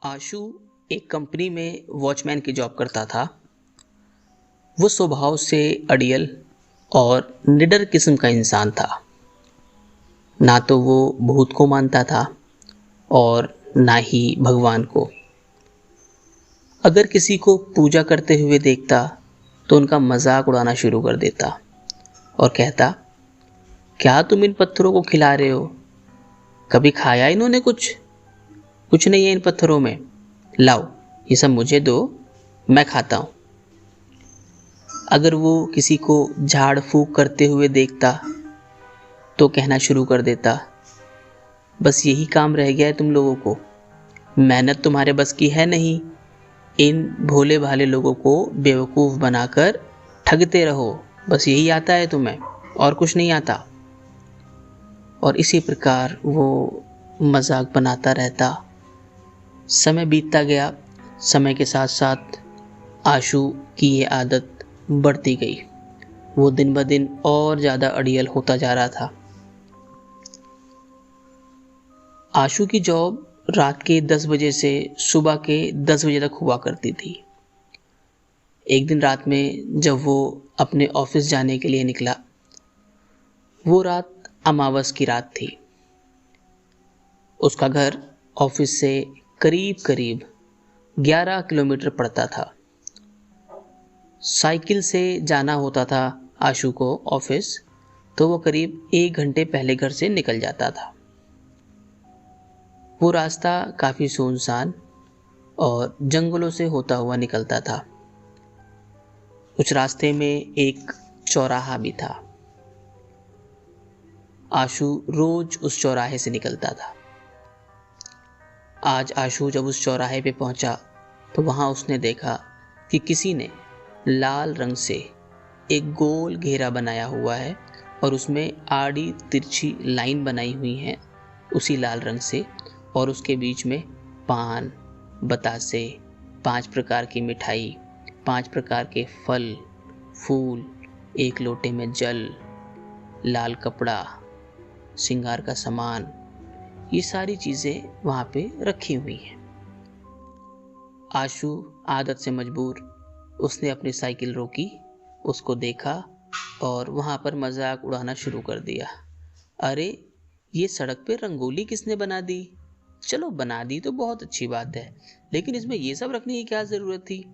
आशु एक कंपनी में वॉचमैन की जॉब करता था। वो स्वभाव से अड़ियल और निडर किस्म का इंसान था। ना तो वो भूत को मानता था और ना ही भगवान को। अगर किसी को पूजा करते हुए देखता तो उनका मजाक उड़ाना शुरू कर देता और कहता, क्या तुम इन पत्थरों को खिला रहे हो? कभी खाया इन्होंने कुछ? कुछ नहीं है इन पत्थरों में। लाओ, ये सब मुझे दो, मैं खाता हूं। अगर वो किसी को झाड़ फूक करते हुए देखता तो कहना शुरू कर देता, बस यही काम रह गया है तुम लोगों को। मेहनत तुम्हारे बस की है नहीं। इन भोले भाले लोगों को बेवकूफ बनाकर ठगते रहो, बस यही आता है तुम्हें और कुछ नहीं आता। और इसी प्रकार वो मजाक बनाता रहता। समय बीतता गया। समय के साथ साथ आशु की ये आदत बढ़ती गई। वो दिन ब दिन और ज्यादा अड़ियल होता जा रहा था। आशु की जॉब रात के 10 बजे से सुबह के 10 बजे तक हुआ करती थी। एक दिन रात में जब वो अपने ऑफिस जाने के लिए निकला, वो रात अमावस की रात थी। उसका घर ऑफिस से करीब करीब 11 किलोमीटर पड़ता था। साइकिल से जाना होता था आशु को ऑफिस, तो वो करीब 1 घंटे पहले घर से निकल जाता था। वो रास्ता काफी सुनसान और जंगलों से होता हुआ निकलता था। उस रास्ते में एक चौराहा भी था। आशु रोज उस चौराहे से निकलता था। आज आशु जब उस चौराहे पे पहुंचा तो वहां उसने देखा कि किसी ने लाल रंग से एक गोल घेरा बनाया हुआ है और उसमें आड़ी तिरछी लाइन बनाई हुई है उसी लाल रंग से, और उसके बीच में पान, बतासे, 5 प्रकार की मिठाई, 5 प्रकार के फल, फूल, एक लोटे में जल, लाल कपड़ा, श्रृंगार का सामान, ये सारी चीजें वहां पे रखी हुई हैं। आशु आदत से मजबूर उसने अपनी साइकिल रोकी, उसको देखा और वहां पर मजाक उड़ाना शुरू कर दिया। अरे, ये सड़क पे रंगोली किसने बना दी? चलो, बना दी तो बहुत अच्छी बात है, लेकिन इसमें ये सब रखने की क्या जरूरत थी?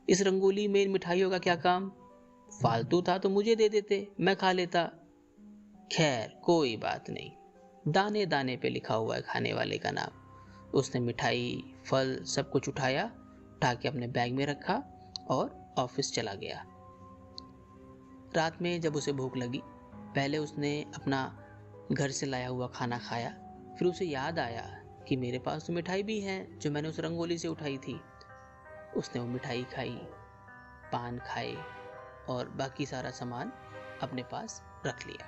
इस रंगोली में इन मिठाइयों का क्या काम? फालतू था तो मुझे दे देते, मैं खा लेता। खैर, कोई बात नहीं, दाने दाने पे लिखा हुआ है खाने वाले का नाम। उसने मिठाई, फल सब कुछ उठा के अपने बैग में रखा और ऑफिस चला गया। रात में जब उसे भूख लगी, पहले उसने अपना घर से लाया हुआ खाना खाया। फिर उसे याद आया कि मेरे पास तो मिठाई भी है जो मैंने उस रंगोली से उठाई थी। उसने वो मिठाई खाई, पान खाए और बाकी सारा सामान अपने पास रख लिया।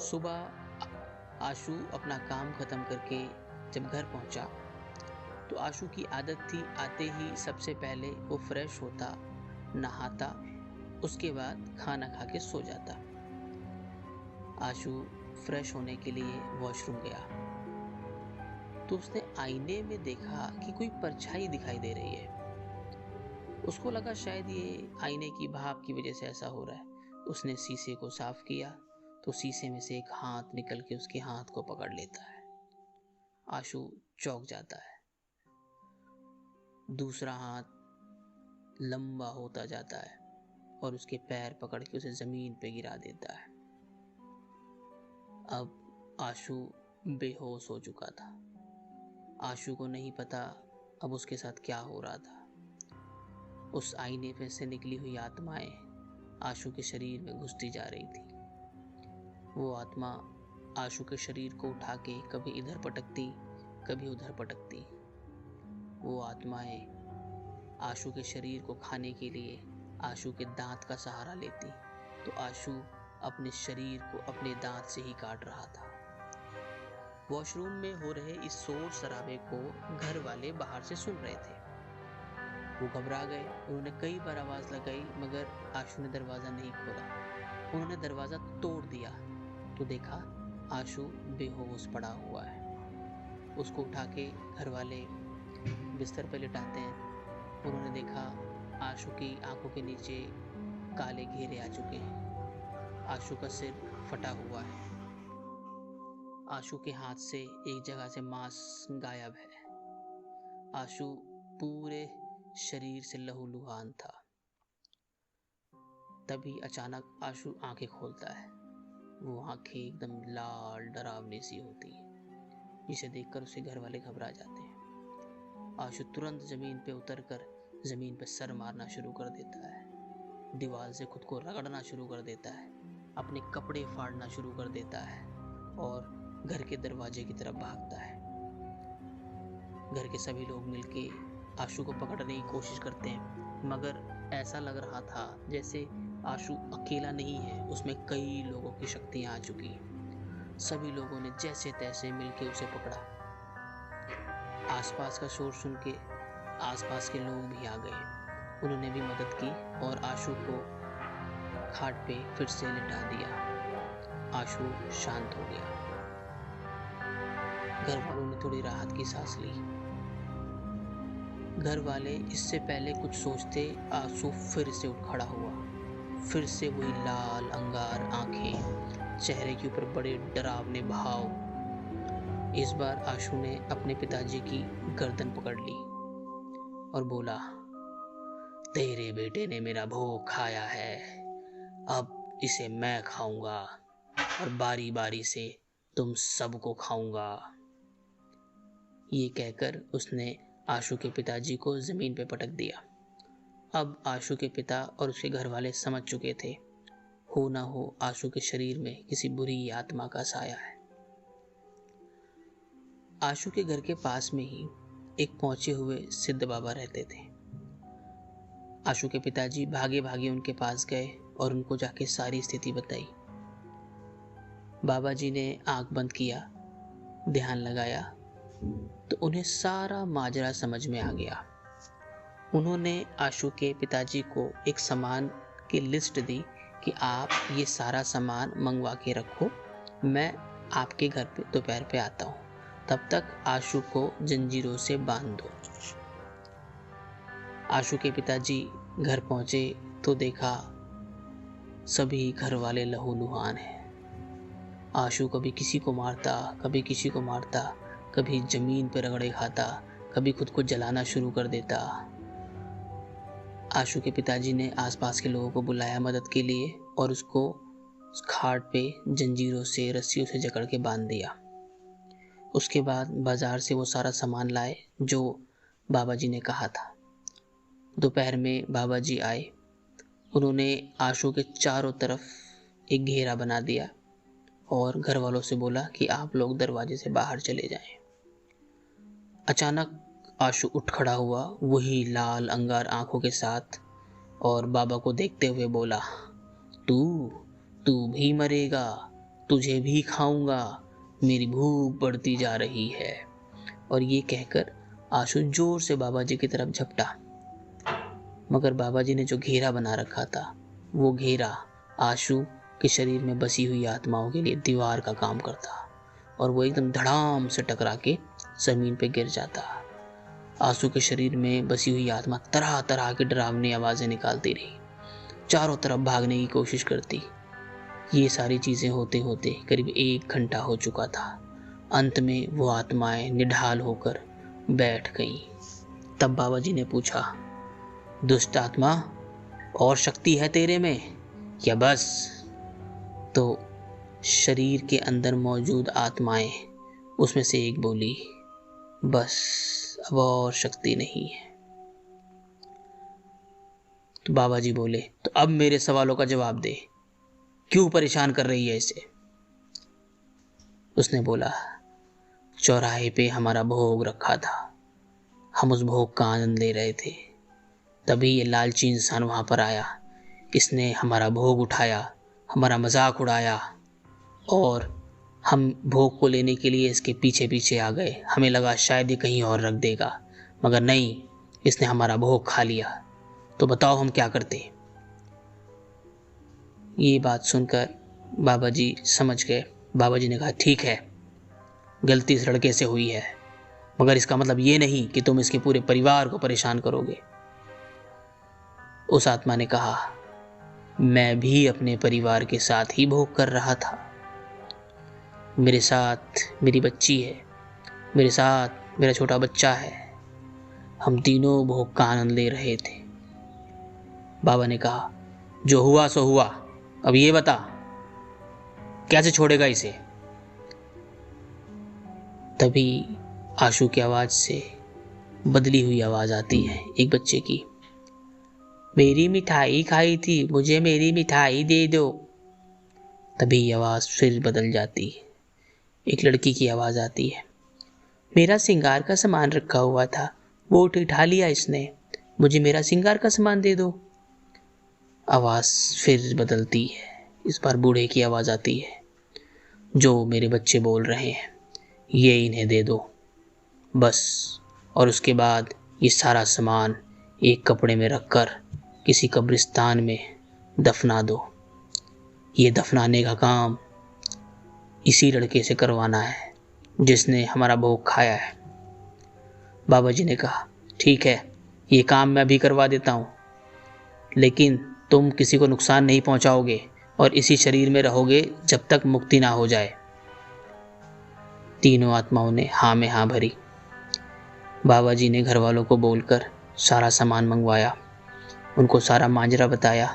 सुबह आशु अपना काम खत्म करके जब घर पहुंचा तो आशु की आदत थी आते ही सबसे पहले वो फ्रेश होता, नहाता, उसके बाद खाना खा के सो जाता। आशु फ्रेश होने के लिए वॉशरूम गया तो उसने आईने में देखा कि कोई परछाई दिखाई दे रही है। उसको लगा शायद ये आईने की भाप की वजह से ऐसा हो रहा है। उसने शीशे को साफ किया तो शीशे में से एक हाथ निकल के उसके हाथ को पकड़ लेता है। आशु चौंक जाता है। दूसरा हाथ लंबा होता जाता है और उसके पैर पकड़ के उसे जमीन पे गिरा देता है। अब आशु बेहोश हो चुका था। आशु को नहीं पता अब उसके साथ क्या हो रहा था। उस आईने में से निकली हुई आत्माएं आशु के शरीर में घुसती जा रही थी। वो आत्मा आशु के शरीर को उठा के कभी इधर पटकती, कभी उधर पटकती। वो आत्माएं आशु के शरीर को खाने के लिए आशु के दांत का सहारा लेती, तो आशु अपने शरीर को अपने दांत से ही काट रहा था। वॉशरूम में हो रहे इस शोर शराबे को घर वाले बाहर से सुन रहे थे। वो घबरा गए। उन्होंने कई बार आवाज लगाई मगर आशु ने दरवाजा नहीं खोला। उन्होंने दरवाजा तोड़ दिया तो देखा आशु बेहोश पड़ा हुआ है। उसको उठा के घर वाले बिस्तर पर लिटाते हैं। उन्होंने देखा आशु की आंखों के नीचे काले घेरे आ चुके हैं। आशु का सिर फटा हुआ है। आशु के हाथ से एक जगह से मांस गायब है। आशु पूरे शरीर से लहूलुहान था। तभी अचानक आशु आंखें खोलता है। वो आंखें एकदम लाल डरावनी सी होती हैं, जिसे देखकर उसे घर वाले घबरा जाते हैं। आशु तुरंत जमीन पे उतरकर जमीन पे सर मारना शुरू कर देता है। दीवार से खुद को रगड़ना शुरू कर देता है। अपने कपड़े फाड़ना शुरू कर देता है और घर के दरवाजे की तरफ भागता है। घर के सभी लोग मिलके आशु को पकड़ने की कोशिश करते हैं, मगर ऐसा लग रहा था जैसे आशु अकेला नहीं है, उसमें कई लोगों की शक्तियां आ चुकी हैं। सभी लोगों ने जैसे तैसे मिलके उसे पकड़ा। आसपास का शोर सुन के आसपास के लोग भी आ गए। उन्होंने भी मदद की और आशु को खाट पे फिर से लिटा दिया। आशु शांत हो गया। घर वालों ने थोड़ी राहत की सांस ली। घर वाले इससे पहले कुछ सोचते, आशु फिर से उठ खड़ा हुआ। फिर से वही लाल अंगार आंखें, चेहरे के ऊपर बड़े डरावने भाव। इस बार आशु ने अपने पिताजी की गर्दन पकड़ ली और बोला, तेरे बेटे ने मेरा भोग खाया है, अब इसे मैं खाऊंगा और बारी बारी से तुम सबको खाऊंगा। ये कहकर उसने आशु के पिताजी को जमीन पे पटक दिया। अब आशु के पिता और उसके घर वाले समझ चुके थे, हो ना हो आशु के शरीर में किसी बुरी आत्मा का साया है। आशु के घर के पास में ही एक पहुंचे हुए सिद्ध बाबा रहते थे। आशु के पिताजी भागे भागे उनके पास गए और उनको जाके सारी स्थिति बताई। बाबा जी ने आंख बंद किया, ध्यान लगाया तो उन्हें सारा माजरा समझ में आ गया। उन्होंने आशु के पिताजी को एक सामान की लिस्ट दी कि आप ये सारा सामान मंगवा के रखो, मैं आपके घर पे दोपहर पे आता हूँ, तब तक आशु को जंजीरों से बांध दो। आशु के पिताजी घर पहुंचे तो देखा सभी घर वाले लहूलुहान हैं। आशु कभी किसी को मारता, कभी किसी को मारता, कभी जमीन पर रगड़े खाता, कभी खुद को जलाना शुरू कर देता। आशु के पिताजी ने आसपास के लोगों को बुलाया मदद के लिए और उसको खाट पे जंजीरों से, रस्सियों से जकड़ के बांध दिया। उसके बाद बाजार से वो सारा सामान लाए जो बाबा जी ने कहा था। दोपहर में बाबा जी आए। उन्होंने आशु के चारों तरफ एक घेरा बना दिया और घर वालों से बोला कि आप लोग दरवाजे से बाहर चले जाएं। अचानक आशु उठ खड़ा हुआ, वही लाल अंगार आंखों के साथ, और बाबा को देखते हुए बोला, तू भी मरेगा, तुझे भी खाऊंगा, मेरी भूख बढ़ती जा रही है। और ये कहकर आशु जोर से बाबा जी की तरफ झपटा, मगर बाबा जी ने जो घेरा बना रखा था वो घेरा आशु के शरीर में बसी हुई आत्माओं के लिए दीवार का काम करता और वो एकदम धड़ाम से टकरा के जमीन पे गिर जाता। आशु के शरीर में बसी हुई आत्मा तरह तरह की डरावनी आवाजें निकालती रही, चारों तरफ भागने की कोशिश करती। ये सारी चीजें होते होते करीब 1 घंटा हो चुका था। अंत में वो आत्माएं निढाल होकर बैठ गईं। तब बाबा जी ने पूछा, दुष्ट आत्मा, और शक्ति है तेरे में या बस? तो शरीर के अंदर मौजूद आत्माएं उसमें से एक बोली, बस अब और शक्ति नहीं है। तो बाबा जी बोले, तो अब मेरे सवालों का जवाब दे, क्यों परेशान कर रही है इसे? उसने बोला, चौराहे पे हमारा भोग रखा था, हम उस भोग का आनंद ले रहे थे, तभी ये लालची इंसान वहां पर आया। इसने हमारा भोग उठाया, हमारा मजाक उड़ाया और हम भोग को लेने के लिए इसके पीछे पीछे आ गए। हमें लगा शायद ये कहीं और रख देगा, मगर नहीं, इसने हमारा भोग खा लिया। तो बताओ हम क्या करते? ये बात सुनकर बाबा जी समझ गए। बाबा जी ने कहा, ठीक है, गलती इस लड़के से हुई है, मगर इसका मतलब ये नहीं कि तुम इसके पूरे परिवार को परेशान करोगे। उस आत्मा ने कहा, मैं भी अपने परिवार के साथ ही भोग कर रहा था। मेरे साथ मेरी बच्ची है, मेरे साथ मेरा छोटा बच्चा है। हम तीनों भोग का आनंद ले रहे थे। बाबा ने कहा, जो हुआ सो हुआ, अब ये बता कैसे छोड़ेगा इसे। तभी आशु की आवाज से बदली हुई आवाज आती है एक बच्चे की, मेरी मिठाई खाई थी, मुझे मेरी मिठाई दे दो। तभी आवाज फिर बदल जाती है, एक लड़की की आवाज आती है, मेरा श्रृंगार का सामान रखा हुआ था, वो उठा लिया इसने, मुझे मेरा श्रृंगार का सामान दे दो। आवाज फिर बदलती है, इस बार बूढ़े की आवाज आती है, जो मेरे बच्चे बोल रहे हैं ये इन्हें दे दो बस। और उसके बाद ये सारा सामान एक कपड़े में रखकर किसी कब्रिस्तान में दफना दो। ये दफनाने का काम इसी लड़के से करवाना है जिसने हमारा भोग खाया है। बाबा जी ने कहा, ठीक है, ये काम मैं अभी करवा देता हूँ, लेकिन तुम किसी को नुकसान नहीं पहुंचाओगे और इसी शरीर में रहोगे जब तक मुक्ति ना हो जाए। तीनों आत्माओं ने हाँ में हाँ भरी। बाबा जी ने घर वालों को बोलकर सारा सामान मंगवाया, उनको सारा मांजरा बताया।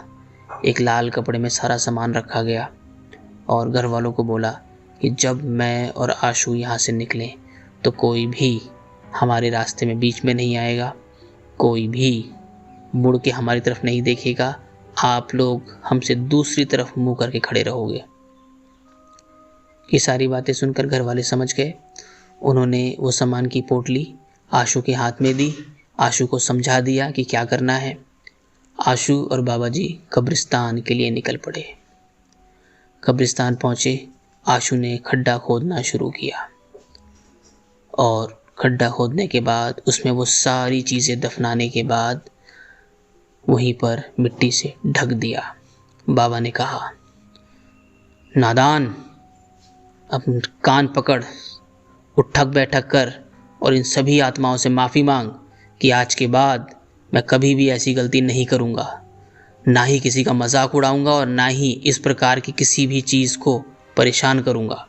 एक लाल कपड़े में सारा सामान रखा गया और घर वालों को बोला कि जब मैं और आशु यहाँ से निकलें तो कोई भी हमारे रास्ते में बीच में नहीं आएगा, कोई भी मुड़ के हमारी तरफ नहीं देखेगा, आप लोग हमसे दूसरी तरफ मुंह करके खड़े रहोगे। ये सारी बातें सुनकर घर वाले समझ गए। उन्होंने वो सामान की पोटली आशु के हाथ में दी, आशु को समझा दिया कि क्या करना है। आशु और बाबा जी कब्रिस्तान के लिए निकल पड़े। कब्रिस्तान पहुंचे, आशु ने खड्डा खोदना शुरू किया और खड्डा खोदने के बाद उसमें वो सारी चीज़ें दफनाने के बाद वहीं पर मिट्टी से ढक दिया। बाबा ने कहा, नादान, अब कान पकड़, उठक बैठक कर और इन सभी आत्माओं से माफ़ी मांग कि आज के बाद मैं कभी भी ऐसी गलती नहीं करूँगा, ना ही किसी का मजाक उड़ाऊँगा और ना ही इस प्रकार की किसी भी चीज़ को परेशान करूँगा।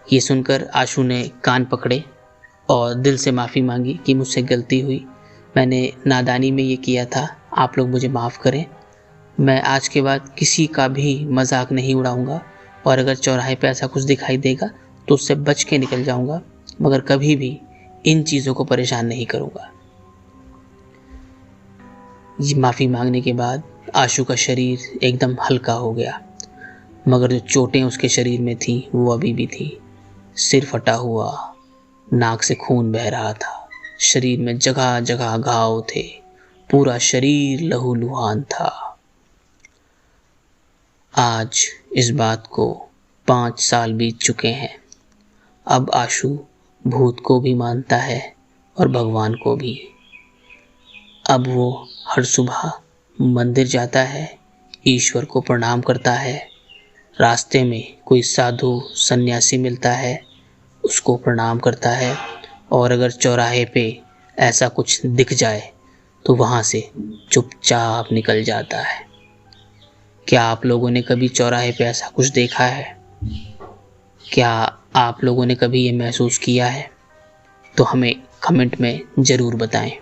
ये सुनकर आशु ने कान पकड़े और दिल से माफ़ी मांगी कि मुझसे गलती हुई, मैंने नादानी में ये किया था, आप लोग मुझे माफ़ करें। मैं आज के बाद किसी का भी मजाक नहीं उड़ाऊँगा और अगर चौराहे पे ऐसा कुछ दिखाई देगा तो उससे बच के निकल जाऊँगा, मगर कभी भी इन चीज़ों को परेशान नहीं करूँगा। ये माफ़ी मांगने के बाद आशु का शरीर एकदम हल्का हो गया, मगर जो चोटें उसके शरीर में थी वो अभी भी थी। सिर फटा हुआ, नाक से खून बह रहा था, शरीर में जगह जगह घाव थे, पूरा शरीर लहूलुहान था। आज इस बात को 5 साल बीत चुके हैं। अब आशु भूत को भी मानता है और भगवान को भी। अब वो हर सुबह मंदिर जाता है, ईश्वर को प्रणाम करता है। रास्ते में कोई साधु सन्यासी मिलता है, उसको प्रणाम करता है और अगर चौराहे पे ऐसा कुछ दिख जाए तो वहाँ से चुपचाप निकल जाता है। क्या आप लोगों ने कभी चौराहे पे ऐसा कुछ देखा है? क्या आप लोगों ने कभी ये महसूस किया है? तो हमें कमेंट में ज़रूर बताएं।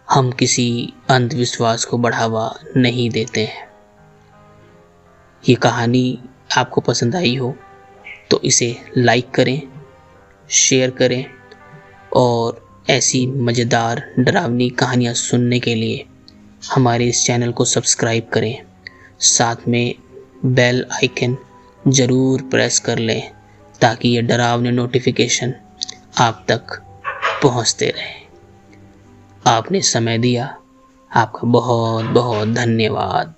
हम किसी अंधविश्वास को बढ़ावा नहीं देते हैं। ये कहानी आपको पसंद आई हो तो इसे लाइक करें, शेयर करें और ऐसी मज़ेदार डरावनी कहानियाँ सुनने के लिए हमारे इस चैनल को सब्सक्राइब करें। साथ में बेल आइकन ज़रूर प्रेस कर लें ताकि ये डरावने नोटिफिकेशन आप तक पहुंचते रहें। आपने समय दिया, आपका बहुत बहुत धन्यवाद।